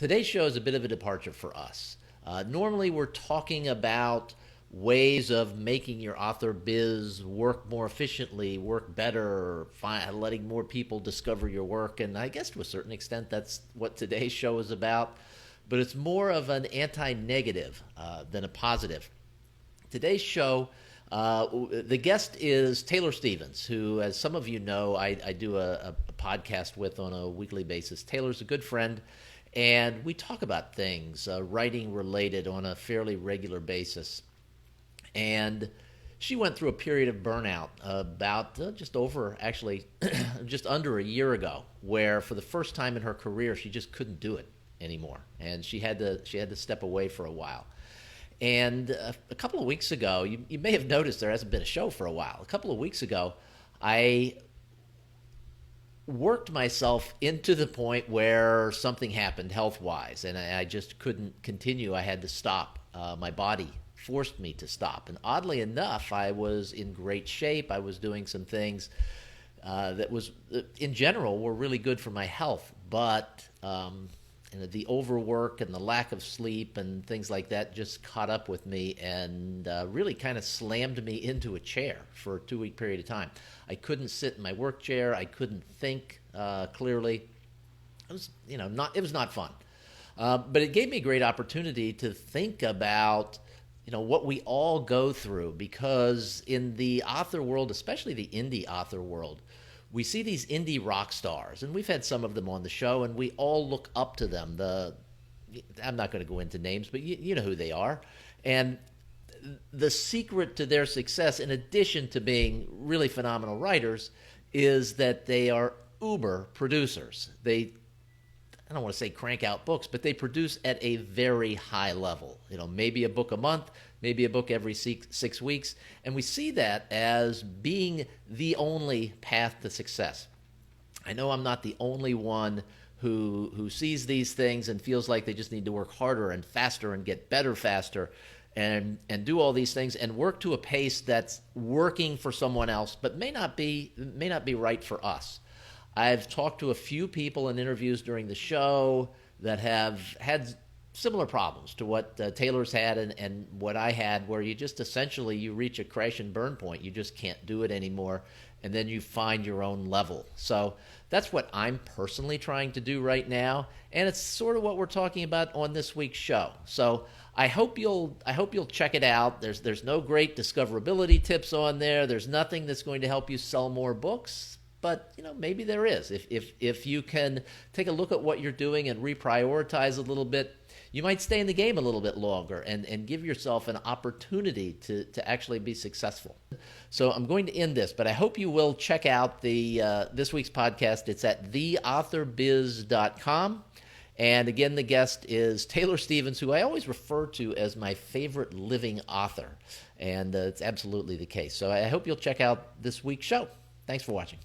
Today's show is a bit of a departure for us. Normally, we're talking about ways of making your author biz work more efficiently, work better, letting more people discover your work. And I guess to a certain extent, that's what today's show is about. But it's more of an anti-negative than a positive. Today's show, the guest is Taylor Stevens, who, as some of you know, I do a podcast with on a weekly basis. Taylor's a good friend, and we talk about things writing related on a fairly regular basis. And she went through a period of burnout about just under a year ago, where for the first time in her career, she just couldn't do it anymore, and she had to step away for a while. And a couple of weeks ago, you may have noticed there hasn't been a show for a while. A couple of weeks ago, I worked myself into the point where something happened health-wise, and I just couldn't continue. I had to stop. My body forced me to stop. And oddly enough, I was in great shape. I was doing some things that was, in general, were really good for my health. But the overwork and the lack of sleep and things like that just caught up with me and really kind of slammed me into a chair for a 2-week period of time. I couldn't sit in my work chair. I couldn't think clearly. It was, not fun. But it gave me a great opportunity to think about what we all go through, because in the author world, especially the indie author world, we see these indie rock stars, and we've had some of them on the show, and we all look up to them. I'm not going to go into names, but you know who they are. And the secret to their success, in addition to being really phenomenal writers, is that they are uber producers. I don't want to say crank out books, but they produce at a very high level. Maybe a book a month, maybe a book every 6 weeks. And we see that as being the only path to success. I know I'm not the only one who sees these things and feels like they just need to work harder and faster and get better faster and do all these things and work to a pace that's working for someone else, but may not be right for us. I've talked to a few people in interviews during the show that have had similar problems to what Taylor's had and what I had, where you just essentially you reach a crash and burn point. You just can't do it anymore, and then you find your own level. So that's what I'm personally trying to do right now, and it's sort of what we're talking about on this week's show. So I hope you'll check it out. There's no great discoverability tips on there. There's nothing that's going to help you sell more books. But, maybe there is. If you can take a look at what you're doing and reprioritize a little bit, you might stay in the game a little bit longer and give yourself an opportunity to actually be successful. So I'm going to end this, but I hope you will check out this week's podcast. It's at theauthorbiz.com. And again, the guest is Taylor Stevens, who I always refer to as my favorite living author. And it's absolutely the case. So I hope you'll check out this week's show. Thanks for watching.